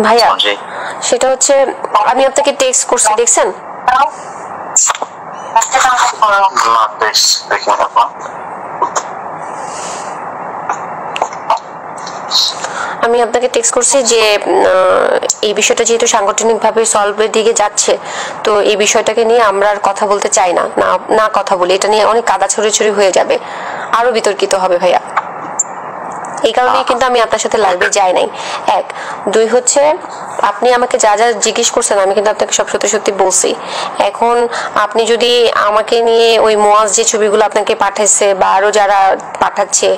ভাইয়া সেটা হচ্ছে আমি আপনাকে টেক্সট করছি, দেখছেন? আমি আপনাকে টেক্সট করছি যে এই বিষয়টা যেহেতু সাংগঠনিকভাবে সলভের দিকে যাচ্ছে, তো এই বিষয়টাকে নিয়ে আমরা আর কথা বলতে চাই না, না কথা বলি, এটা নিয়ে অনেক কাদা ছড়াছড়ি হয়ে যাবে, আরো বিতর্কিত হবে ভাইয়া। এই কারণেই কিন্তু আমি আপনার সাথে লাইভে যাই নাই। এক, দুই হচ্ছে আপনি আমাকে যা যা জিজ্ঞেস করছেন আমি কিন্তু আপনাকে সব সত্যি সত্যি বলছি। এখন আপনি যদি আমাকে নিয়ে ওই মোয়াজ যে ছবিগুলো আপনাকে পাঠাইছে বা আরো যারা পাঠাচ্ছে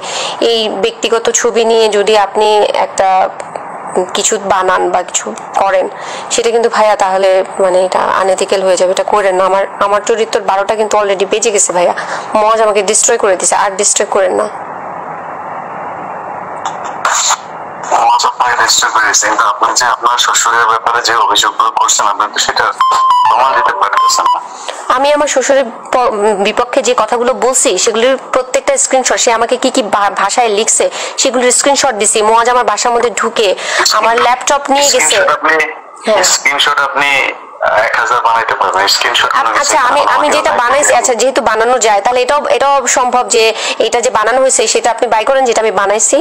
এই ব্যক্তিগত ছবি নিয়ে যদি আপনি একটা কিছু বানান বা কিছু করেন, সেটা কিন্তু ভাইয়া তাহলে মানে এটা আনএথিক্যাল হয়ে যাবে, এটা করেন না। আমার চরিত্র 12টা কিন্তু অলরেডি বেজে গেছে ভাইয়া, মোয়াজ আমাকে ডিস্ট্রয় করে দিছে, আর ডিস্ট্রয় করেন না। আমি আমার শ্বশুরের বিপক্ষে যে কথাগুলো বলছি সেগুলির প্রত্যেকটা স্ক্রিনশট, সে আমাকে কি কি ভাষায় লিখছে সেগুলির স্ক্রিনশট দিছি। মোয়াজ আমার বাসার মধ্যে ঢুকে আমার ল্যাপটপ নিয়ে গেছে। স্ক্রিনশট আপনি 1000 বানাইতে পারবেন স্ক্রিনশট। আচ্ছা আমি যেটা বানাইছি, আচ্ছা যেহেতু বানানো যায় তাহলে এটাও সম্ভব যে এটা যে বানানো হয়েছে সেটা আপনি বাই করেন যেটা আমি বানাইছি।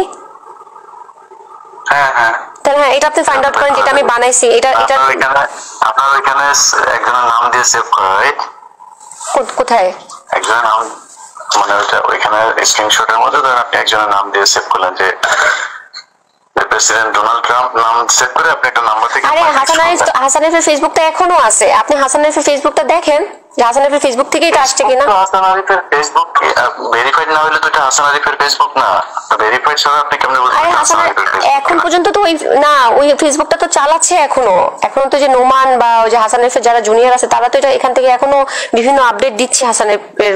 হ্যাঁ হ্যাঁ, তাহলে হ্যাঁ এটা আপনি ফাইন্ড আউট করেন যেটা আমি বানাইছি। এটা আপনার ওইখানে একজনের নাম দিয়ে সেভ করা, রাইট? কোথায় একজনের নাম, মানে ওইখানে স্ক্রিনশটের মধ্যে ধরেন আপনি একজনের নাম দিয়ে সেভ করলেন যে প্রেসিডেন্ট ডোনাল্ড ট্রাম্প নাম সেভ করে আপনি একটা নাম্বার থেকে। আরে হাসান আরিফের ফেসবুকটা এখনো আছে, আপনি হাসান আরিফের ফেসবুকটা দেখেন যে হাসান আরিফের ফেসবুক থেকেই এটা আসছে কিনা। হাসান আরিফের ফেসবুক ভেরিফাইড না হলে তো এটা হাসান আরিফের ফেসবুক না। ভেরিফাইড ছাড়া আপনি কেমনে বলবেন হাসান আরিফের ফেসবুক? এখন পর্যন্ত তো ওই ফেসবুকটা তো চালাচ্ছে এখনো তো যে নোমান বা ওই যে হাসান আরিফের যারা জুনিয়র আছে তারা তো এটা এখান থেকে এখনো বিভিন্ন আপডেট দিচ্ছে হাসান আরিফের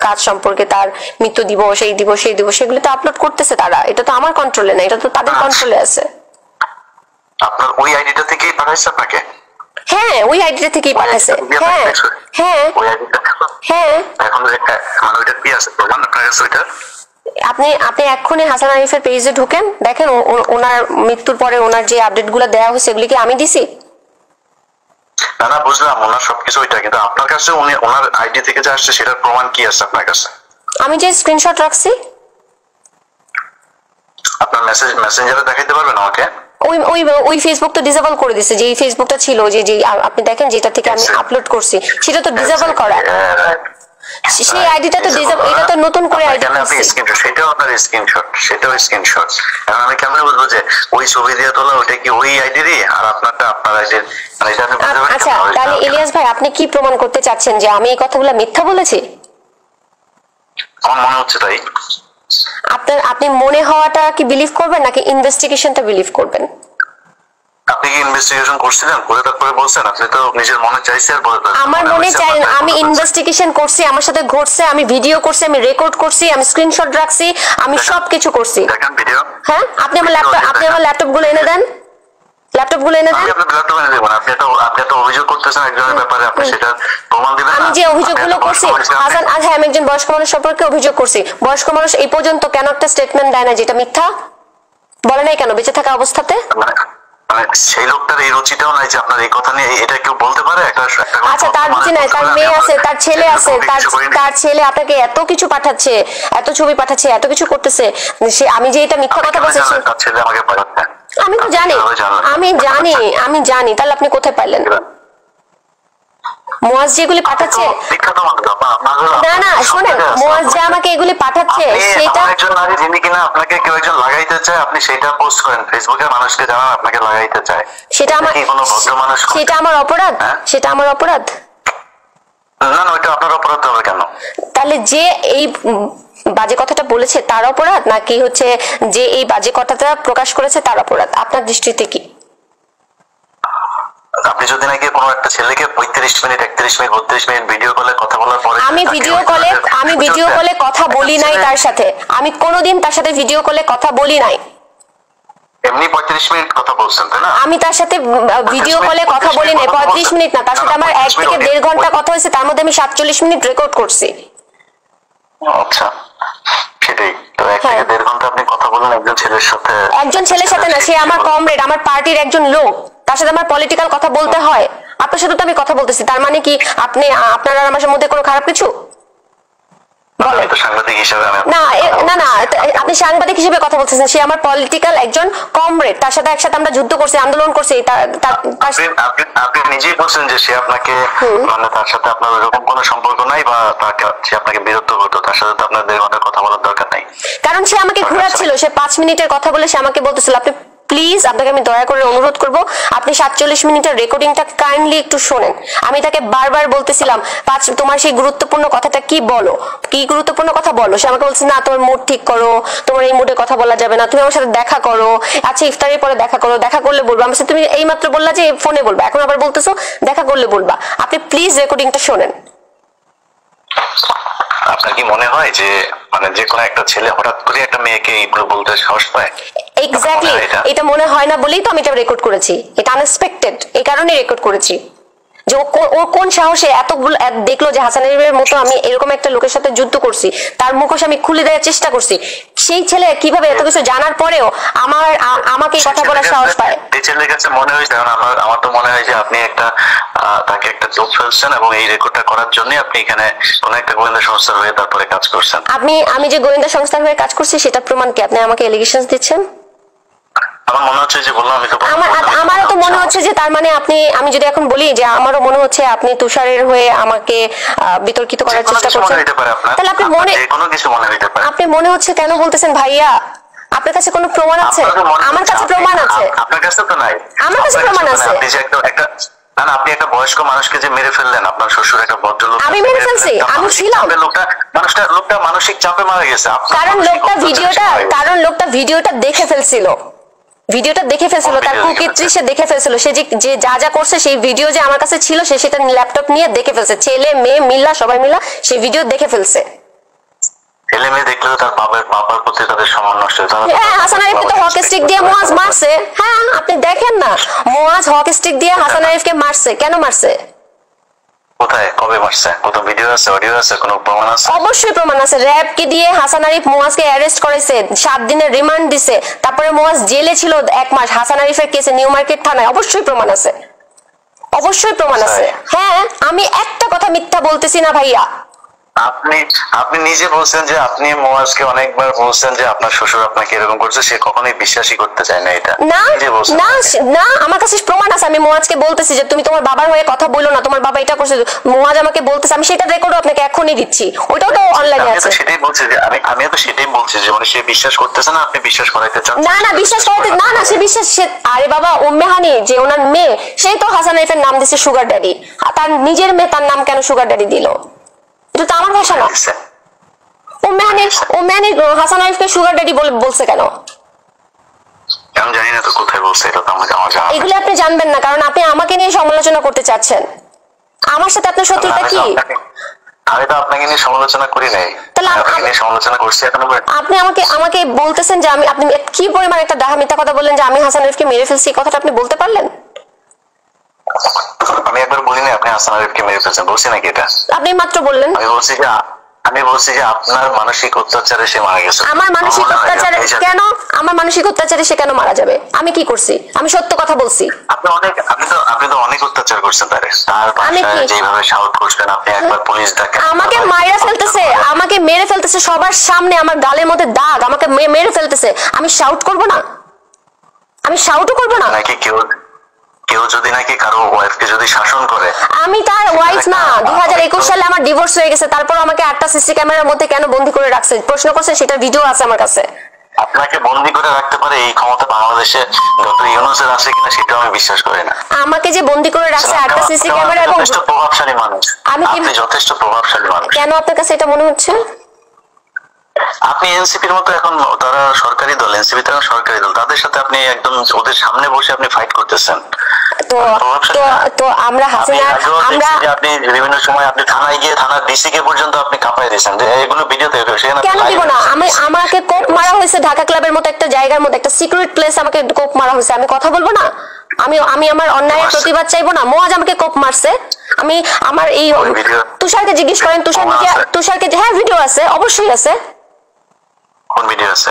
কাজ সম্পর্কে, তার মৃত্যু দিবস, এই দিবস সেই দিবস, সেগুলো তো আপলোড করতেছে তারা। এটা তো আমার কন্ট্রোলে না, এটা তো তাদের কন্ট্রোলে আছে। আপনার ওই আইডিটা থেকেই পাঠাইছে আপনাকে? হ্যাঁ ওই আইডিটা থেকেই পাঠাইছে। হ্যাঁ হ্যাঁ ওই আইডিটা হ্যাঁ। এখন মানে ওইটা কি আছে প্রমাণ আপনার কাছে? ওইটা আপনি এক্ষুনি হাসান আরিফের পেজে ঢুকেন, দেখেন ওনার মৃত্যুর পরে ওনার যে আপডেটগুলো দেওয়া হয়েছে এগুলি কি আমি দিছি? না বুঝলাম ওনার সবকিছু ওইটা, কিন্তু আপনার কাছে ওনার আইডি থেকে যে আসছে সেটার প্রমাণ কি আছে আপনার কাছে? আমি যে স্ক্রিনশট রাখছি। আপনার মেসেঞ্জারে দেখাইতে পারবেন আমাকে? ওই ফেসবুক তো ডিসেবল করে দিছে, যে ফেসবুকটা ছিল যে আপনি দেখেন যেটা থেকে আমি আপলোড করছি সেটা তো ডিসেবল করা। সেই আইডিটা তো ডিসেবল, এটা তো নতুন করে আইডি করছি। সেটাও আপনার স্ক্রিনশট, সেটাও স্ক্রিনশট। এখন আমি কেমনে বুঝবো যে ওই ছবি দিয়ে তোলা ওটা কি ওই আইডিরই আর আপনারটা আপনার আইডির? মানে এটা আমি বুঝতে পারি। আচ্ছা তাহলে ইলিয়াস ভাই আপনি কি প্রমাণ করতে চাচ্ছেন যে আমি এই কথাগুলো মিথ্যা বলেছি? আমার মনে হচ্ছে তাই। আপনি মনে হওয়াটা কি বিলিভ করবেন নাকি ইনভেস্টিগেশনটা বিলিভ করবেন? আপনি কি ইনভেস্টিগেশন করছিলেন? করে তারপরে বলছেন? আপনি তো নিজের মনে চাইছে আর বলে। আমার মনে চাই, আমি ইনভেস্টিগেশন করছি, আমার সাথে ঘটছে, আমি ভিডিও করছি, আমি রেকর্ড করছি, আমি স্ক্রিনশট রাখছি, আমি সবকিছু করছি। দেখেন ভিডিও। হ্যাঁ আপনি আমার ল্যাপটপ গুলো এনে দেন, ল্যাপটপ গুলো এনে দেন। আপনি ল্যাপটপ এনে দেবেন। আপনি তো অভিযোগ করতেছেন একজনের ব্যাপারে, আপনি সেটা প্রমাণ দিবেন। আমি যে অভিযোগগুলো করছি হাসান, হ্যাঁ আমি একজন বয়স্ক মানুষ সম্পর্কে অভিযোগ করছি। বয়স্ক মানুষ এই পর্যন্ত কেন একটা স্টেটমেন্ট দেয় না যেটা মিথ্যা? বলে নাই কেন বেঁচে থাকা অবস্থাতে? মানে সেই লোকটার এই রুচিটাও নাই যে আপনার এই কথা নিয়ে এটা কেউ বলতে পারে। আচ্ছা তার রুচি নাই, তার মেয়ে আছে, তার ছেলে আছে, তার ছেলে আপনাকে এত কিছু পাঠাচ্ছে, এত ছবি পাঠাচ্ছে, এত কিছু করতেছে, সে আমি যে এটা মিথ্যা কথা বলছি আমি তো জানি, আমি জানি। তাহলে আপনি কোথায় পাইলেন? মোয়াজ যেগুলি পাঠাচ্ছে, না শোনেন, মোয়াজ যে আমাকে এগুলি পাঠাচ্ছে সেটা একজন নারী যিনি কিনা আপনাকে কেউ একজন লাগাইতে চায়, আপনি সেটা পোস্ট করেন ফেসবুকে, মানুষকে জানান আপনাকে লাগাইতে চায়, সেটা আমার অপরাধ? সেটা আমার অপরাধ না? ওইটা আপনার অপরাধ হবে কেন? তাহলে যে এই বাজে কথাটা বলেছে তার অপরাধ, নাকি হচ্ছে যে এই বাজে কথাটা প্রকাশ করেছে তার অপরাধ আপনার দৃষ্টিতে কি? আপনি যদি নাকি কোনো একটা ছেলেকে 35 মিনিট 31 মিনিট 32 মিনিট ভিডিও কলে কথা বলার পরে আমি ভিডিও কলে কথা বলি নাই তার সাথে, আমি কোনোদিন তার সাথে ভিডিও কলে কথা বলি নাই। এমনি 35 মিনিট কথা বলছেন তাই না? আমি তার সাথে ভিডিও কলে কথা বলি নাই 35 মিনিট না, তার সাথে আমার 1 থেকে 1.5 ঘন্টা কথা হয়েছে, তার মধ্যে আমি 47 মিনিট রেকর্ড করছি। আচ্ছা সেটাই তো 1 থেকে 1.5 ঘন্টা আপনি কথা বলেন একজন ছেলের সাথে। একজন ছেলের সাথে না, সে আমার কমরেড, আমার পার্টির একজন লোক, তার সাথে আমার পলিটিক্যাল কথা বলতে হয়। আপনার সাথে তো আমি কথা বলতেছি, তার মানে কি আপনি আপনার আর আমার মধ্যে কোনো খারাপ কিছু? সাংবাদিক হিসেবে না না না, আপনি সাংবাদিক হিসেবে কথা বলতেছেন, সে আমার পলিটিক্যাল একজন কমরেড, তার সাথে একসাথে আমরা যুদ্ধ করছি, আন্দোলন করছি। আপনি নিজেই বলছেন যে সে আপনাকে মানে তার সাথে আপনার এরকম কোনো সম্পর্ক নাই বা সে আপনাকে বিরক্ত করতো, তার সাথে তো আপনার 1.5 ঘন্টা কথা বলার দরকার নাই। কারণ সে আমাকে ঘুরাচ্ছিল, সে 5 মিনিটের কথা বলে সে আমাকে বলতেছিল, আপনি প্লিজ, আপনাকে আমি দয়া করে অনুরোধ করব, আপনি 47 মিনিটের রেকর্ডিংটা কাইন্ডলি একটু শোনেন। আমি তাকে বারবার বলতেছিলাম, তোমার সেই গুরুত্বপূর্ণ কথাটা কি বলো, কি গুরুত্বপূর্ণ কথা বলো। সে আমাকে বলছে, না তোমার মুড ঠিক করো, তোমার এই মুডে কথা বলা যাবে না, তুমি আমার সাথে দেখা করো, আচ্ছা ইফতারের পরে দেখা করো, দেখা করলে বলবো। আমার সাথে তুমি এই মাত্র বললা যে ফোনে বলবা, এখন আবার বলতেছো দেখা করলে বলবা। আপনি প্লিজ রেকর্ডিংটা শোনেন। আপনার কি মনে হয় যে মানে যে কোনো একটা ছেলে হঠাৎ করে একটা মেয়েকে এইগুলো বলতে সাহস পায়? এক্স্যাক্টলি, এটা মনে হয় না বলেই তো আমি এটা রেকর্ড করেছি। এটা আনএক্সপেক্টেড, এই কারণেই রেকর্ড করেছি যে ও কোন সাহসে এতগুলো দেখলো যে হাসান আরিফের মতো আমি এরকম একটা লোকের সাথে যুদ্ধ করছি, তার মুখোশ আমি খুলে দেওয়ার চেষ্টা করছি। সেই ছেলে কিভাবে এত কিছু জানার পরেও আমাকে কথা বলার সাহস পায়? এই ছেলের কাছে মনে হয়েছে, কারণ আমার তো মনে হয় যে আপনি একটা তাকে একটা জব ফেলছেন এবং এই রেকর্ডটা করার জন্য আপনি এখানে কোন একটা গোয়েন্দা সংস্থার হয়ে তারপরে কাজ করছেন। আমি যে গোয়েন্দা সংস্থার হয়ে কাজ করছি সেটা প্রমাণ কি? আপনি আমাকে এলিগেশন দিচ্ছেন? আমার মনে হচ্ছে যে বললাম, আমি তো আমারও তো মনে হচ্ছে যে তার মানে আমি যদি এখন বলি যে আমারও মনে হচ্ছে আপনি তুষারের হয়ে আমাকে বিতর্কিত করার চেষ্টা করছেন, তাহলে আপনি কোনো কিছু মনে হইতে পারে। আপনি মনে হচ্ছে কেন বলতেছেন ভাইয়া? আপনার কাছে কোনো প্রমাণ আছে? আমার কাছে প্রমাণ আছে। আপনার কাছে তো নাই। আমার কাছে প্রমাণ আছে। আপনি যে একটা না, আপনি একটা বয়স্ক মানুষকে যে মেরে ফেললেন, আপনার শ্বশুর একটা ভদ্রলোক, আমি মেরে ফেলছি? আমি ছিলাম? লোকটা মানসিক চাপে মারা গেছে। কারণ লোকটা ভিডিওটা দেখে ফেলছিল, তার কুকীর্তি সে দেখে ফেলছিল। সে যে যা করছে সেই ভিডিও যে আমার কাছে ছিল, সে সেটা ল্যাপটপ নিয়ে দেখে ফেলছে। ছেলে মেয়ে মিল্লা সবাই মিলা সেই ভিডিও দেখে ফেলছে। ছেলে মেয়ে দেখলেও তার বাবার প্রতি তাদের সম্মান নষ্ট হয়েছে। হ্যাঁ, হাসান আরিফকে তো হকি স্টিক দিয়ে মুয়াজ মারছে। হ্যাঁ, আপনি দেখেন না, মুয়াজ হকি স্টিক দিয়ে হাসান আরিফকে মারছে। কেন মারছে? কোথায়, কবে মারছে? কত ভিডিও আছে, অডিও আছে, কোনো প্রমাণ আছে? অবশ্যই প্রমাণ আছে। র‍্যাবকে দিয়ে হাসান আরিফ মুয়াজকে অ্যারেস্ট করেছে, 7 দিনের রিমান্ড দিছে, তারপরে মুয়াজ জেলে ছিল 1 মাস হাসান আরিফের কেসে নিউ মার্কেট থানায়। অবশ্যই প্রমাণ আছে, অবশ্যই প্রমাণ আছে। হ্যাঁ, আমি একটা কথা মিথ্যা বলতেছি না ভাইয়া। আপনি নিজে বলছেন যে আপনি মুয়াজকে অনেকবার বলছেন যে আপনার শ্বশুর আপনাকে এরকম করছে, সে কখনোই বিশ্বাসই করতে চায় না এটা। না না, আমার কাছে প্রমাণ আছে। আমি মুয়াজকে বলতেছি যে তুমি তোমার বাবার হয়ে কথা বলো না, তোমার বাবা এটা করছে। মুয়াজ আমাকে বলতেছে, আমি সেটা রেকর্ড আপনাকে এখনই দিচ্ছি, ওটাও তো অনলাইনে আছে। সেটাই বলছি যে আমি তো সেটাই বলছি যে মানে সে বিশ্বাস করতেছে না, আপনি বিশ্বাস করাইতে চান। না বিশ্বাস করাতে না, সে বিশ্বাস, আরে বাবা, উম্মে হানি যে ওনার মেয়ে, সেই তো হাসান আরিফের নাম দিছে সুগার ড্যাডি। তার নিজের মেয়ে তার নাম কেন সুগার ড্যাডি দিল? এটা তো আমার ভাষা না। উম্মে হানি হাসান আরিফকে সুগার ড্যাডি বলছে কেন? আমি জানি না তো কোথায় বলছে, এটা তো আমার জানা। এগুলো আপনি জানবেন না, কারণ আপনি আমাকে নিয়ে সমালোচনা করতে চাচ্ছেন। আমার সাথে আপনার শত্রুতা কি? আমি তো আপনাকে নিয়ে সমালোচনা করি নাই, তাহলে আপনাকে নিয়ে সমালোচনা করছি এখন। আপনি আমাকে বলতেছেন যে আপনি কি পরিমাণ একটা ডাহা মিথ্যা কথা বললেন যে আমি হাসান আরিফকে মেরে ফেলছি, এই কথাটা আপনি বলতে পারলেন? আমি একবার বলি না আপনি হাসান আরিফকে মেরে ফেলছেন, বলছি নাকি এটা? আপনি মাত্র বললেন। আমি বলছি যে আপনার মানসিক অত্যাচারে সে মারা গেছে। আমার মানসিক অত্যাচারে কেন? আমার মানসিক অত্যাচারে সে কেন মারা যাবে? আমি কি করছি? আমি সত্য কথা বলছি। আপনি তো অনেক অত্যাচার করছেন তার বাসায়, যেভাবে শাউট করছেন আপনি, একবার পুলিশ ডাকে, আমাকে মাইরা ফেলতেছে, আমাকে মেরে ফেলতেছে সবার সামনে, আমার গালের মধ্যে দাগ, আমাকে মেরে ফেলতেছে। আমি শাউট করব না? আমি শাউটও করব না? নাকি কেউ যদি নাকি কারো ওয়াইফকে যদি শাসন করে? আমি তার ওয়াইফ না। 2021 সালে আমার ডিভোর্স হয়ে গেছে, তারপর আমাকে 8টা সিসি ক্যামেরার মধ্যে কেন বন্দি করে রাখছে প্রশ্ন করছেন, সেটা ভিডিও আছে আমার কাছে। আপনাকে বন্দি করে রাখতে পারে এই ক্ষমতা বাংলাদেশে ডক্টর ইউনূসের আছে কিনা সেটাও আমি বিশ্বাস করি না। আমাকে যে বন্দি করে রাখছে 8টা সিসি ক্যামেরা, এবং যথেষ্ট প্রভাবশালী মানুষ, আপনি যথেষ্ট প্রভাবশালী মানুষ। কেন আপনার কাছে এটা মনে হচ্ছে? আপনি এনসিপির মতো, এখন তারা সরকারি দল, এনসিপি তারা সরকারি দল, তাদের সাথে আপনি একদম ওদের সামনে বসে আপনি ফাইট করতেছেন। তো আমরা আপনি বিভিন্ন সময় আপনি থানায় গিয়ে থানার ডিসি কে পর্যন্ত আপনি কাঁপাই দিয়েছেন, এগুলো ভিডিওতে। কেন দিব না? আমাকে কোপ মারা হয়েছে ঢাকা ক্লাবের মতো একটা জায়গার মধ্যে, একটা সিক্রেট প্লেস, আমাকে কোপ মারা হয়েছে। আমি কথা বলবো না? আমি আমার অন্যায়ের প্রতিবাদ চাইবো না? মুয়াজ আমাকে কোপ মারছে, আমি আমার এই তুষারকে জিজ্ঞেস করেন, তুষারকে, হ্যাঁ ভিডিও আছে, অবশ্যই আছে। কোন ভিডিও আছে?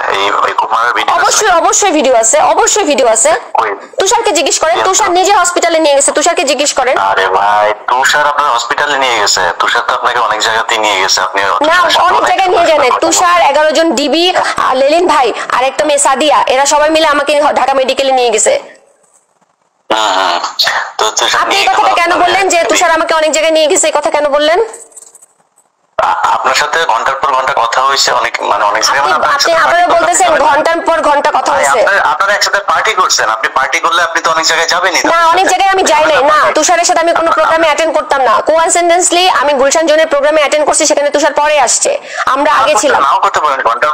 এই কুমারের ভিডিও? অবশ্যই ভিডিও আছে, অবশ্যই ভিডিও আছে। তুষারকে জিজ্ঞেস করেন, তুষার নিজে হসপিটালে নিয়ে গেছে, তুষারকে জিজ্ঞেস করেন। আরে ভাই, তুষার আপনার হসপিটালে নিয়ে গেছে? তুষার তো আপনাকে অনেক জায়গাতে নিয়ে গেছে। আপনি না, অনেক জায়গায় নিয়ে যান। তুষার 11 জন ডিবি, লেলিন ভাই আর একটা মেয়ে সাদিয়া, এরা সবাই মিলে আমাকে ঢাকা মেডিকেলে নিয়ে গেছে। আপনি এই কথাটা কেন বললেন যে তুষার আমাকে অনেক জায়গায় নিয়ে গেছে? এই কথা কেন বললেন? আপনার সাথে ঘন্টার পর ঘন্টা কথা হয়েছে, অনেক জায়গায়। আপনি আবারও বলতেছেন ঘন্টার পর ঘন্টা কথা হয়েছে। আপনারা একসাথে পার্টি করছেন, আপনি পার্টি করলে আপনি তো অনেক জায়গায় যাবেনই। না, অনেক জায়গায় আমি যাই নাই। না, তুষারের সাথে আমি কোনো প্রোগ্রামে অ্যাটেন্ড করতাম না। কোইন্সিডেন্টালি আমি গুলশান জোনের প্রোগ্রামে অ্যাটেন্ড করছি, সেখানে তুষার পরে আসছে, আমরা আগে ছিলাম। নাও করতে পারেন ঘন্টার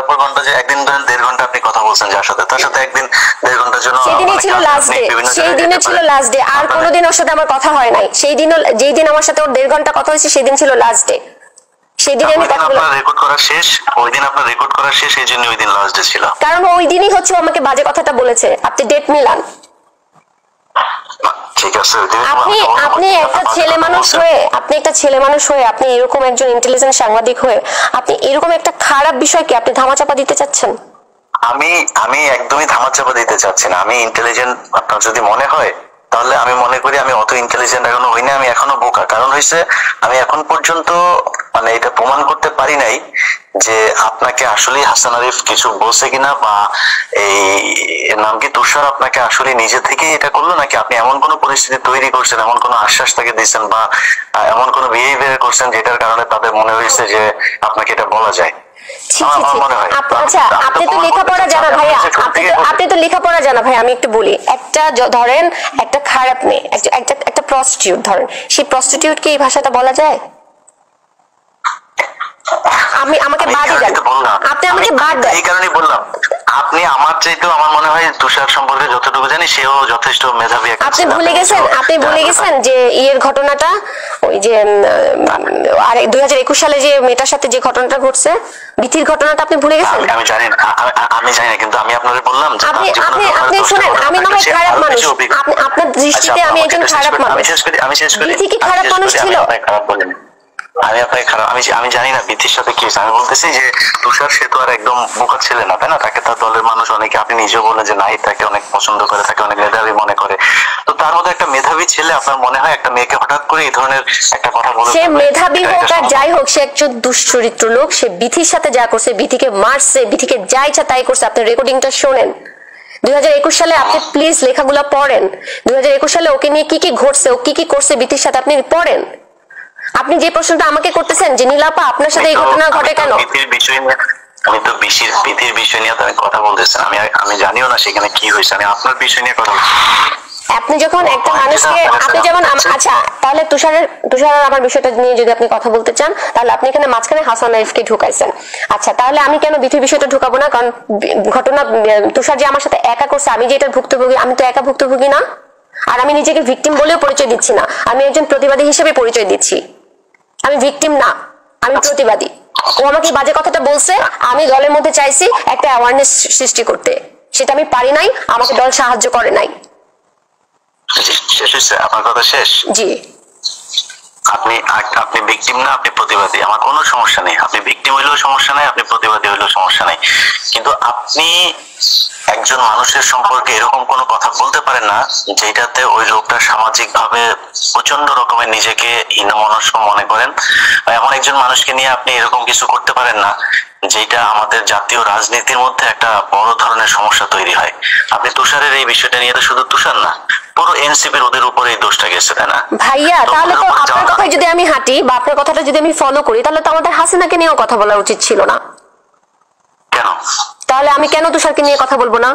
পর ঘন্টা যে একদিন ধরেন 1.5 ঘন্টা আপনি কথা বলছেন যার সাথে, তার সাথে একদিন 1.5 ঘন্টার জন্য। সেদিনই ছিল লাস্ট ডে, সেই দিনে ছিল লাস্ট ডে। আর কোনোদিন ওর সাথে আমার কথা হয় নাই। সেই দিনও, যেই দিন আমার সাথে ওর 1.5 ঘন্টা কথা হয়েছে, সেদিন ছিল লাস্ট ডে। সেদিন আমি কথা বললাম। রেকর্ড করা শেষ, ওই দিন আপনার রেকর্ড করা শেষ, এই জন্য ওই দিন লাস্ট ডে ছিল। কারণ ওই দিনই হচ্ছে ও আমাকে বাজে কথাটা বলেছে। আপনি ডেট মিলান। ঠিক আছে, আপনি একটা ছেলে মানুষ হয়ে, আপনি এরকম একজন ইন্টেলিজেন্ট সাংবাদিক হয়ে আপনি এরকম একটা খারাপ বিষয়কে আপনি ধামাচাপা দিতে চাচ্ছেন? আমি একদমই ধামাচাপা দিতে চাচ্ছি না। আমি ইন্টেলিজেন্ট আপনার যদি মনে হয়, তাহলে আমি মনে করি আমি অত ইন্টেলিজেন্ট এখনো হইনি, আমি এখনো বোকা। কারণ হয়েছে আমি এখন পর্যন্ত এটা প্রমাণ করতে পারি নাই যে আপনাকে আসলে হাসান আরিফ কিছু বলছে কিনা, বা এই নাম কি তুষার আপনাকে আসলে নিজে থেকে এটা করলো, নাকি আপনি এমন কোন পরিস্থিতি তৈরি করছেন, এমন কোন আশ্বাস তাকে দিচ্ছেন, বা এমন কোন বিহেভিয়ার করছেন যেটার কারণে তাদের মনে হয়েছে যে আপনাকে এটা বলা যায়। আচ্ছা, আপনি তো লেখাপড়া জানা ভাইয়া, আপনি তো লেখাপড়া জানা ভাই। আমি একটু বলি, একটা ধরেন একটা খারাপ মেয়ে, একটা প্রস্টিটিউট ধরেন, সেই প্রস্টিটিউটকে এই ভাষাটা বলা যায়? আমাকে বাদই দেন, আপনি আমাকে বাদ দেন। এই কারণেই বললাম, আপনি আমার চাইতেও আমার মনে হয় তুষার সম্পর্কে যতটুকু জানি সেও যথেষ্ট মেধাবী। আপনি ভুলে গেছেন যে ইয়ের ঘটনাটা, ওই যে 2021 সালে যে মেয়েটার সাথে যে ঘটনাটা ঘটছে, বিথির ঘটনাটা আপনি ভুলে গেছেন? আমি জানি না, কিন্তু আমি আপনাকে বললাম যে আপনি শুনেন, আমি না হয় খারাপ মানুষ, আপনার দৃষ্টিতে আমি একজন খারাপ মানুষ। বিথি কি খারাপ মানুষ ছিল? খারাপ বলেন, আমি আপনাকে খারাপ, আমি জানি না বিথির সাথে কি হয়েছে। আমি বলতেছি যে তুষার সে তো আর একদম বোকা ছেলে না, তাই না? তাকে তার দলের মানুষ অনেকে, আপনি নিজেও বলেন যে নাই, তাকে অনেক পছন্দ করে, তাকে অনেক মেধাবী মনে করে। তো তার মধ্যে একটা মেধাবী ছেলে আপনার মনে হয় একটা মেয়েকে হঠাৎ করে এই ধরনের একটা কথা বলে? সে মেধাবী হোক আর যাই হোক, সে একজন দুশ্চরিত্র লোক। সে বিথির সাথে যা করছে, বিথিকে মারছে, বিথিকে যা ইচ্ছা তাই করছে। আপনি রেকর্ডিংটা শোনেন 2021 সালে, আপনি প্লিজ লেখাগুলো পড়েন। 2021 সালে ওকে নিয়ে কি কি ঘটছে, ও কি কি করছে বিথির সাথে, আপনি পড়েন। আপনি যে প্রশ্নটা আমাকে করতেছেন যে নীলাপা আপনার সাথে এই ঘটনা ঘটে কেন, আমি তো বিথির বিষয় নিয়ে কথা বলতেছি। আমি জানিও না সেখানে কি হয়েছে, আমি আপনার বিষয় নিয়ে কথা বলছি। আপনি যখন একটা মানুষকে, আপনি যেমন, আচ্ছা তাহলে তুষার আমার বিষয়টা নিয়ে যদি আপনি কথা বলতে চান, তাহলে আপনি এখানে মাঝখানে হাসান আরিফকে ঢুকাইছেন। আচ্ছা, তাহলে আমি কেন বিথির বিষয়টা ঢুকাবো না? কারণ ঘটনা তুষার যে আমার সাথে একা করছে, আমি যে এটার ভুক্তভোগী, আমি তো একা ভুক্তভোগী না। আর আমি নিজেকে ভিকটিম বলেও পরিচয় দিচ্ছি না, আমি একজন প্রতিবাদী হিসেবে পরিচয় দিচ্ছি। আমি ভিকটিম না, আমি প্রতিবাদী। ও আমাকে বাজে কথাটা বলছে, আমি দলের মধ্যে চাইছি একটা অ্যাওয়ারনেস সৃষ্টি করতে, সেটা আমি পারি নাই, আমাকে দল সাহায্য করে নাই। শেষ হয়েছে আপনার কথা? শেষ? জি। আপনি ভিকটিম না, আপনি প্রতিবাদী, আমার কোনো সমস্যা নেই। আপনি ভিকটিম হইলেও সমস্যা নাই, আপনি প্রতিবাদী হইলেও সমস্যা নাই, কিন্তু আপনি একজন মানুষের সম্পর্কে এরকম কোনো কথা বলতে পারেন না যেটাতে ওই লোকটা সামাজিক ভাবে প্রচন্ড রকমের নিজেকে হীনমনস্ক মনে করেন। এমন একজন মানুষকে নিয়ে আপনি এরকম কিছু করতে পারেন না যেটা আমাদের জাতীয় রাজনীতির মধ্যে একটা বড় ধরনের সমস্যা তৈরি হয়। আপনি তুষারের এই বিষয়টা নিয়ে তো শুধু তুষার না, পুরো এনসিপির ওদের উপরে এই দোষটা গেছে, তাই না? ভাইয়া, তাহলে তো আপনার কথায় যদি আমি হাঁটি বা আপনার কথাটা যদি আমি ফলো করি, তাহলে তো আমাদের হাসিনাকে নিয়েও কথা বলা উচিত ছিল না? কেন? তাহলে আমি কেন তুষারকে নিয়ে কথা বলবো না?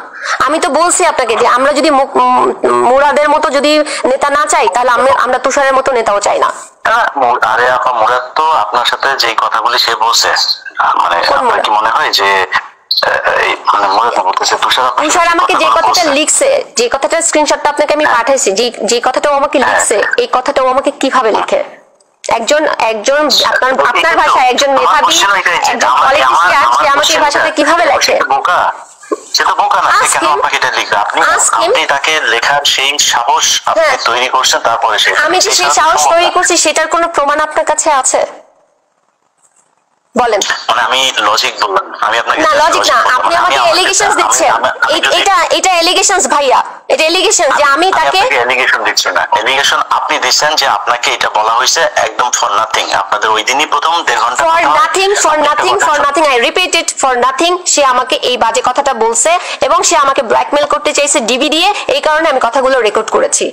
আমি তো বলছি আপনাকে যে আমরা যদি মুরাদের মতো যদি নেতা না চাই, তাহলে আমরা তুষারের মতো নেতাও চাই না। আরে আপা, মুরাদ তো আপনার সাথে যে কথাগুলি সে বলছে, আপনার কি মনে হয় যে তুষার আমাকে যে কথাটা লিখছে, যে কথাটা স্ক্রিনশটটা আপনাকে আমি পাঠাইছি, যে কথাটা ও আমাকে লিখছে, এই কথাটা ও আমাকে কিভাবে লিখে? একজন আপনার ভাষায় একজন মেধাবী, একজন পলিটিশিয়ান, সে আমাকে এই ভাষাতে কিভাবে লেখে? সে তো বোকা না, সে কেন আপনাকে এটা লিখবে? আপনি তাকে লেখার সেই সাহস আপনি তৈরি করছেন, তারপরে আমি যে সেই সাহস তৈরি করছি সেটার কোনো প্রমাণ আপনার কাছে আছে? বলেন। মানে আমি লজিক বললাম, আমি আপনাকে না লজিক না, আপনি আমাকে এলিগেশনস দিচ্ছেন। এটা এলিগেশনস ভাইয়া, এটা এলিগেশন যে আমি তাকে এলিগেশন দিচ্ছি না, এলিগেশন আপনি দিচ্ছেন যে আপনাকে এটা বলা হয়েছে একদম ফর নাথিং। আপনাদের ওই দিনই প্রথম 1.5 ঘন্টা for nothing I repeat it, for nothing. সে আমাকে এই বাজে কথাটা বলছে এবং সে আমাকে ব্ল্যাকমেল করতে চাইছে ডিবি দিয়ে, এই কারণে আমি কথাগুলো রেকর্ড করেছি।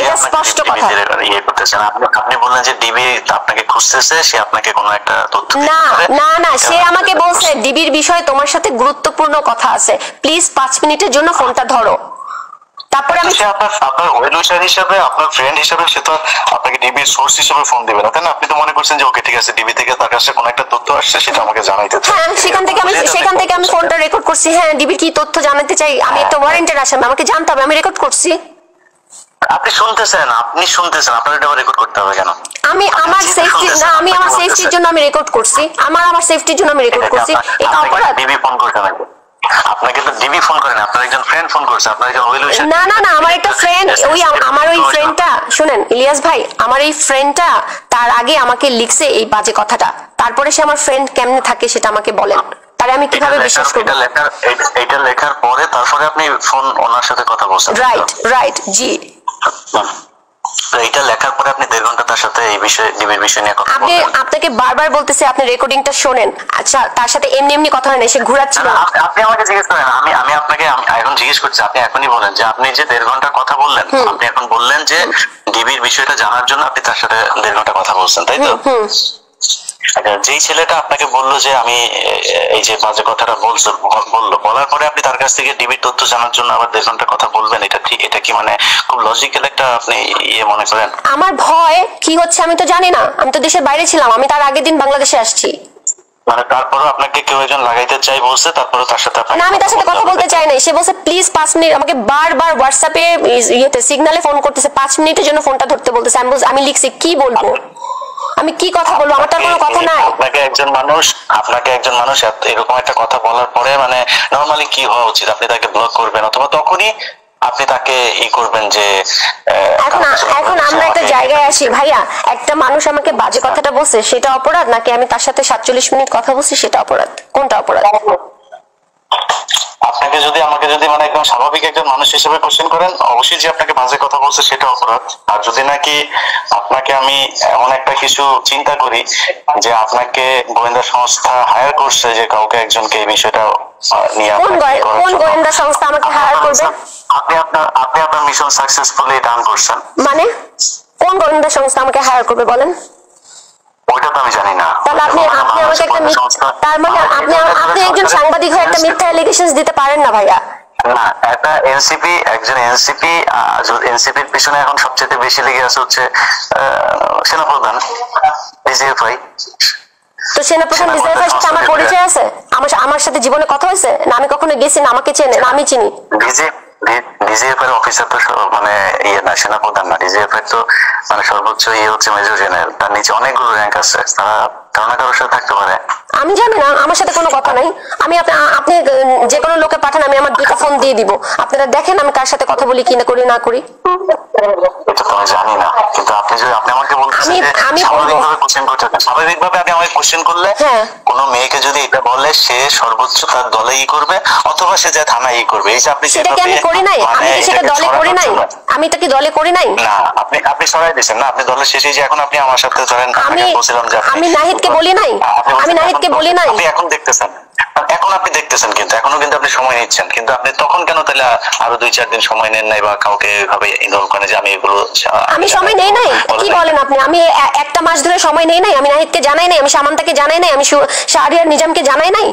এটা স্পষ্ট কথা। ইয়ে করতেছেন আপনি বললেন যে ডিবি আপনাকে খুঁজতেছে, সে আপনাকে কোনো একটা তথ্য না না না, সে আমাকে বলছে ডিবির বিষয়ে তোমার সাথে গুরুত্বপূর্ণ কথা আছে, প্লিজ 5 মিনিটের জন্য ফোনটা ধরো। তারপরে আমি আপনার ওয়েল উইশার হিসেবে, আপনার ফ্রেন্ড হিসেবে সে তো আপনাকে ডিবির সোর্স হিসেবে ফোন দিবে না, তাই না? আপনি তো মনে করছেন যে ওকে ঠিক আছে, ডিবি থেকে তার কাছে কোনো একটা তথ্য আসছে, সেটা আমাকে জানাইতে চাই। হ্যাঁ, সেখান থেকে আমি ফোনটা রেকর্ড করছি। হ্যাঁ, ডিবির কি তথ্য জানাতে চাই, আমি একটা ওয়ারেন্টের আসামি, আমাকে জানতে হবে, আমি রেকর্ড করছি। আপনি শুনতেছেন, আপনার এটা রেকর্ড করতে হবে কেন? আমি আমার সেফটি না, আমি আমার সেফটির জন্য আমি রেকর্ড করছি, আমার সেফটির জন্য আমি রেকর্ড করছি। এটা অপরাধ? ডিবি ফোন করতে হবে আপনাকে, তো ডিবি ফোন করেন, আপনার একজন ফ্রেন্ড ফোন করছে, আপনার একজন ওয়েল উইশার। না না না, আমার একটা ফ্রেন্ড, আমার ওই ফ্রেন্ডটা, শুনেন ইলিয়াস ভাই, আমার এই ফ্রেন্ডটা তার আগে আমাকে লিখছে এই বাজে কথাটা, তারপরে সে আমার ফ্রেন্ড কেমনে থাকে সেটা আমাকে বলেন, তাহলে আমি কিভাবে বিশ্বাস করব? এটা লেখার পরে তারপরে আপনি ফোন ওনার সাথে কথা বলছেন? রাইট জি। এইটা লেখার পরে আপনি 1.5 ঘন্টা তার সাথে এই বিষয়ে, ডিবির বিষয় নিয়ে কথা বললেন। আপনাকে বারবার বলতেছে আপনি রেকর্ডিংটা শোনেন। আচ্ছা, তার সাথে এমনি কথা হয় না, সে ঘোরাচ্ছিল। আপনি আমাকে জিজ্ঞেস করেন, আমি আপনাকে এখন জিজ্ঞেস করছি, আপনি এখনই বলেন যে আপনি যে 1.5 ঘন্টা কথা বললেন, আপনি এখন বললেন যে ডিবির বিষয়টা জানার জন্য আপনি তার সাথে 1.5 ঘন্টা কথা বলছেন, তাই তো? যেই ছেলেটা আপনাকে বললো যে আমি এই যে বাজে কথাটা বলার পরে আপনি তার কাছ থেকে ডিবির তথ্য জানার জন্য আবার 1.5 ঘন্টা কথা বলবেন, এটা কি মানে খুব লজিক্যাল একটা আপনি ইয়ে মনে করেন? আমার ভয় কি হচ্ছে আমি তো জানি না, আমি তো দেশের বাইরে ছিলাম, আমি তার আগের দিন বাংলাদেশে আসছি। মানে তারপরও আপনাকে কেউ একজন লাগাইতে চাই বলছে, তারপরে তার সাথে না, আমি তার সাথে কথা বলতে চাই না। সে বলছে প্লিজ 5 মিনিট, আমাকে বারবার হোয়াটসঅ্যাপে সিগনালে ফোন করতেছে, 5 মিনিটের জন্য ফোনটা ধরতে বলতেছে। আমি লিখছি কি বলবো, আমি কি কথা বলবো, আমার তার কোনো কথা নাই। আপনাকে একজন মানুষ এরকম একটা কথা বলার পরে মানে নরমালি কি হওয়া উচিত? আপনি তাকে ব্লক করবেন, অথবা তখনই আপনি তাকে করবেন যে এখন আমরা একটা জায়গায় আসি ভাইয়া, একটা মানুষ আমাকে বাজে কথাটা বলছে সেটা অপরাধ, নাকি আমি তার সাথে 47 মিনিট কথা বলছি সেটা অপরাধ? কোনটা অপরাধ? আমাকে যদি মানে একদম স্বাভাবিক একজন মানুষ হিসেবে কোশ্চেন করেন, অবশ্যই যে আপনাকে বাজে কথা বলছে সেটা অপরাধ। আর যদি নাকি আপনাকে আমি এমন একটা কিছু চিন্তা করি যে আপনাকে গোয়েন্দা সংস্থা হায়ার করছে, যে কাউকে একজনকে এই বিষয়টা নিয়ে, কোন গোয়েন্দা সংস্থা আমাকে হায়ার করবে? আপনি আপনার মিশন সাকসেসফুলি ডান করছেন। মানে কোন গোয়েন্দা সংস্থা আমাকে হায়ার করবে বলেন? ওইটা তো আমি জানি না। তাহলে আপনি আমাকে একটা, তার মানে আপনি একজন সাংবাদিক হয়ে একটা মিথ্যা এলিগেশনস দিতে পারেন না ভাইয়া। না, একটা এনসিপির পিছনে এখন সবচেয়ে বেশি লেগে আছে হচ্ছে সেনাপ্রধান ডিজিএফআই। তো সেনাপ্রধান ডিজিএফআই সাথে আমার পরিচয় আছে? আমার সাথে জীবনে কথা হয়েছে না? আমি কখনো গেছি না? আমাকে চেনে না? আমি চিনি? ডিজিএফআই অফিসার তো মানে ইয়ে না, সেনাপ্রধান না। ডিজিএফআই তো মানে সর্বোচ্চ ইয়ে হচ্ছে মেজর জেনারেল, তার নিচে অনেকগুলো র্যাঙ্ক আছে, তারা কারোর সাথে থাকতে পারে। আমি জানি না, আমার সাথে কোনো কথা নাই। আপনি যে কোনো লোকে পাঠান, আমি আমার 2টা ফোন দিয়ে দিব, আপনারা দেখেন আমি কার সাথে কথা বলি কি না করি না করি। এটা তো আমি জানি না, কিন্তু আপনি আমাকে বলতেছেন যে স্বাভাবিকভাবে কোশ্চেন করতে, স্বাভাবিকভাবে আপনি আমাকে কোশ্চেন করলে কোনো মেয়েকে যদি এটা বলে, সে সর্বোচ্চ তার দলে করবে, অথবা সে যায় থানায় করবে। এই যে আপনি সেটা কি আমি করি নাই? আমি কি সেটা দলে করি নাই? আমি তো কি দলে করি নাই? না, আপনি সরাই দিয়েছেন না, আপনি দলের শেষে যে এখন আপনি আমার সাথে ধরেন, আমি বলছিলাম যে আমি নাহিদকে বলি নাই, আপনি এখন দেখতেছেন, এখন আপনি দেখতেছেন, কিন্তু এখনো কিন্তু আপনি সময় নিচ্ছেন, কিন্তু আপনি তখন কেন তাহলে আরো 2-4 দিন সময় নেন নাই, বা কাউকে এভাবে ইনভলভ করেন যে আমি এগুলো? আমি সময় নেই নাই? কি বলেন আপনি? আমি একটা মাস ধরে সময় নেই নাই? আমি নাহিদকে জানাই নাই, আমি সামান্তাকে জানাই নাই, আমি শাহরিয়ার নিজামকে জানাই নাই?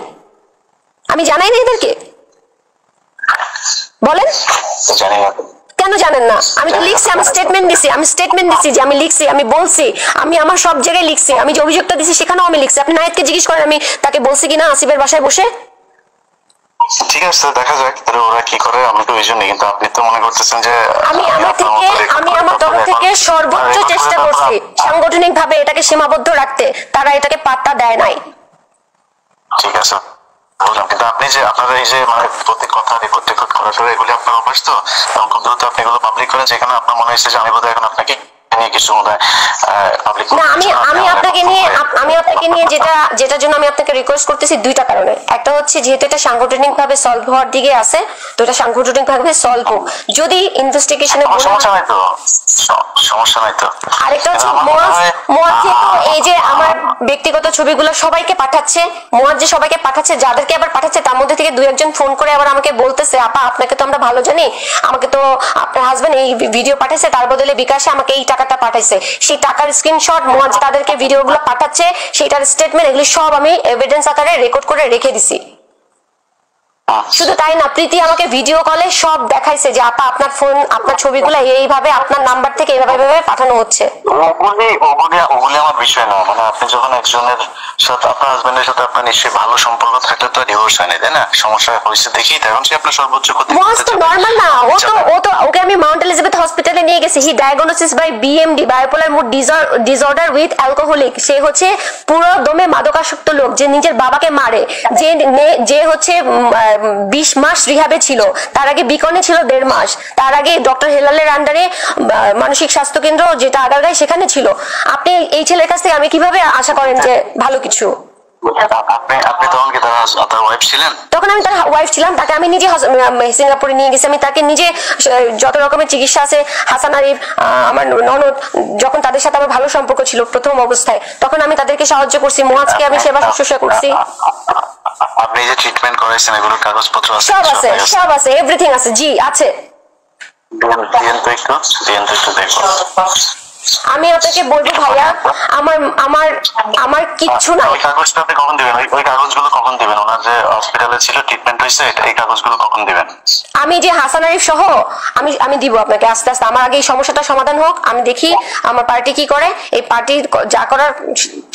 আমি জানাই নাই এদেরকে? বলেন জানি না কেন জানেন না? আমি তো লিখছি, আমি স্টেটমেন্ট দিছি যে আমি লিখছি, আমি বলছি, আমি আমার সব জায়গায় লিখছি, আমি যে অভিযোগটা দিছি সেখানেও আমি লিখছি। আপনি নাহিদকে জিজ্ঞেস করেন আমি তাকে বলছি কিনা আসিফের বাসায় বসে। ঠিক আছে, দেখা যাক তাহলে ওরা কি করে। আমি তো ওই জন্যই, কিন্তু আপনি তো মনে করতেছেন যে আমি আমার তরফ থেকে সর্বোচ্চ চেষ্টা করছি সাংগঠনিক ভাবে এটাকে সীমাবদ্ধ রাখতে, তারা এটাকে পাত্তা দেয় নাই। ঠিক আছে বললাম, কিন্তু আপনি যে আপনার এই যে মানে প্রত্যেক কথা রেকর্ড করার পরে এগুলি আপনার অভ্যাস, তো খুব দ্রুত আপনি এগুলো পাবলিক করেন, যেখানে আপনার মনে হচ্ছে যে আমি বোধহয় এখন আপনাকে নিয়ে কিছু পাবলিক না, আমি আপনাকে নিয়ে যেটার জন্য আমি আপনাকে রিকোয়েস্ট করতেছি দুইটা কারণে। একটা হচ্ছে যেহেতু এটা সাংগঠনিক ভাবে সলভ হওয়ার দিকে আছে, তো এটা সাংগঠনিক ভাবে সলভ হোক। যদি ইনভেস্টিগেশনে সমস্যা নাই তো। আরেকটা হচ্ছে মোয়াজ যেহেতু এই যে আমার ব্যক্তিগত ছবিগুলো সবাইকে পাঠাচ্ছে, মোয়াজ যে সবাইকে পাঠাচ্ছে, যাদেরকে আবার পাঠাচ্ছে তার মধ্যে থেকে দুই একজন ফোন করে আবার আমাকে বলতেছে, আপা আপনাকে তো আমরা ভালো জানি, আমাকে তো আপনার হাজবেন্ড এই ভিডিও পাঠাইছে, তার বদলে বিকাশে আমাকে এই টাকাটা পাঠাইছে, সেই টাকার স্ক্রিনশট মোয়াজ তাদেরকে ভিডিওগুলো পাঠাচ্ছে, সেটার স্টেটমেন্ট, এগুলি সব আমি এভিডেন্স আকারে রেকর্ড করে রেখে দিছি। শুধু তাই না, প্রীতি আমাকে ভিডিও কলে সব দেখাইছে যে আপা আপনার ফোন, আপনার ছবিগুলো এইভাবে আপনার নাম্বার থেকে এইভাবে পাঠানো হচ্ছে। ওগুলি আমার বিষয় না। মানে আপনি যখন একজনের সাথে, আপনার হাজবেন্ডের সাথে আপনার নিশ্চয়ই ভালো সম্পর্ক থাকলে তো ডিভোর্স হয়নি, তাই না? সমস্যা হয়েছে দেখি তখন সে আপনার সর্বোচ্চ ক্ষতি করতে তো নরমাল না, ও তো ওকে আমি মাউন্ট এলিজাবেথ হসপিটালে নিয়ে গেছি। He diagnosis by BMD, bipolar mood disorder with alcoholic. সে হচ্ছে পুরো দমে মাদকাসক্ত লোক, যে নিজের বাবাকে মারে, যে হচ্ছে 20 মাস রিহাবে ছিল, তার আগে বিকনে ছিল 1.5 মাস, তার আগে ডক্টর হেলালের আন্ডারে মানসিক স্বাস্থ্য কেন্দ্র যেটা আগারগাঁয় সেখানে ছিল। আপনি এই ছেলের কাছ থেকে আমি কিভাবে আশা করেন যে ভালো কিছু? আপনি তখন কি তার ওয়াইফ ছিলেন? তখন আমি তার ওয়াইফ ছিলাম, তাকে আমি নিজে সিঙ্গাপুরে নিয়ে গেছি, আমি তাকে নিজে যত রকমের চিকিৎসা আছে, হাসান আরিফ, আমার ননদ, যখন তাদের সাথে আমার ভালো সম্পর্ক ছিল প্রথম অবস্থায়, তখন আমি তাদেরকে সাহায্য করছি, মোয়াজকে আমি সেবা শুশ্রূষা করছি। আপনি যে ট্রিটমেন্ট করাইছেন এগুলোর কাগজপত্র আছে? সব আছে, এভরিথিং আছে। জি আছে। একটু দেখো। আমি আপনাকে বলবো ভাইয়া, আমার আমার আমার কিচ্ছু নাই। ওই কাগজটা আপনি কখন দিবেন? ওই কাগজগুলো কখন দিবেন? ওনার যে হসপিটালে ছিল, ট্রিটমেন্ট হয়েছে, এই কাগজগুলো কখন দিবেন? আমি যে হাসান আরিফ সহ আমি দিব আপনাকে আস্তে আস্তে। আমার আগে এই সমস্যাটা সমাধান হোক, আমি দেখি আমার পার্টি কি করে। এই পার্টি যা করার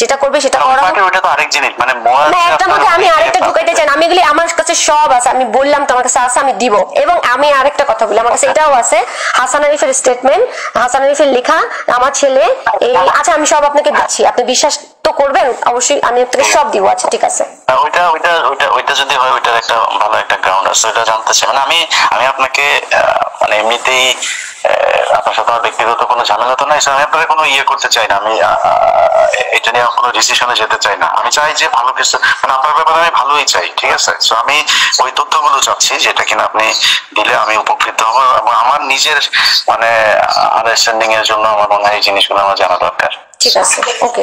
যেটা করবে সেটা করা। ওটা তো আরেক জিনিস, মানে না, একটার মধ্যে আমি আরেকটা ঢুকাইতে চাই না। আমি এগুলি আমার কাছে সব আছে, আমি বললাম তো আমার কাছে আছে, আমি দিব। এবং আমি আরেকটা কথা বলি, আমার কাছে এটাও আছে, হাসান আরিফের স্টেটমেন্ট, হাসান আরিফের লেখা, আমার ছেলে এই। আচ্ছা আমি সব আপনাকে দিচ্ছি, আপনি বিশ্বাস তো করবেন অবশ্যই, আমি আপনাকে সব দিব। আচ্ছা ঠিক আছে। ওইটা যদি হয়, ওইটার একটা ভালো একটা গ্রাউন্ড আছে, ওইটা জানতে চাই। মানে আমি আপনাকে মানে এমনিতেই আপনার সাথে আমার ব্যক্তিগত কোনো ঝামেলা তো নাই, আমি আপনাকে কোনো ইয়ে করতে চাই না, আমি এটা নিয়ে কোনো ডিসিশনে যেতে চাই না। আমি চাই যে ভালো কিছু, মানে আপনার ব্যাপারে আমি ভালোই চাই, ঠিক আছে? তো আমি ওই তথ্যগুলো চাচ্ছি যেটা কিনা আপনি দিলে আমি উপকৃত হবো, এবং আমার নিজের মানে আন্ডারস্ট্যান্ডিং এর জন্য আমার মনে হয় এই জিনিসগুলো আমার জানা দরকার। ঠিক আছে, ওকে,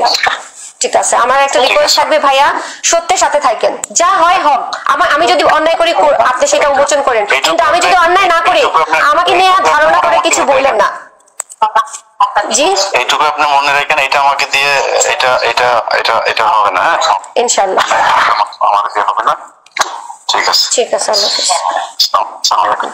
ঠিক আছে। আমার একটা রিকোয়েস্ট থাকবে ভাইয়া, সত্যের সাথে থাকেন, যা হয় হোক। আমি যদি অন্যায় করি আপনি সেটা উন্মোচন করেন, কিন্তু আমি যদি অন্যায় না করি আমাকে নিয়ে ধারণা করে কিছু বললেন না। জি, এইটুকু আপনি মনে রাখেন, এটা আমাকে দিয়ে এটা এটা এটা এটা হবে না। হ্যাঁ, ইনশাআল্লাহ আমার দিয়ে হবে না। ঠিক আছে, ঠিক আছে। আল্লাহ হাফেজ। আসসালামু আলাইকুম।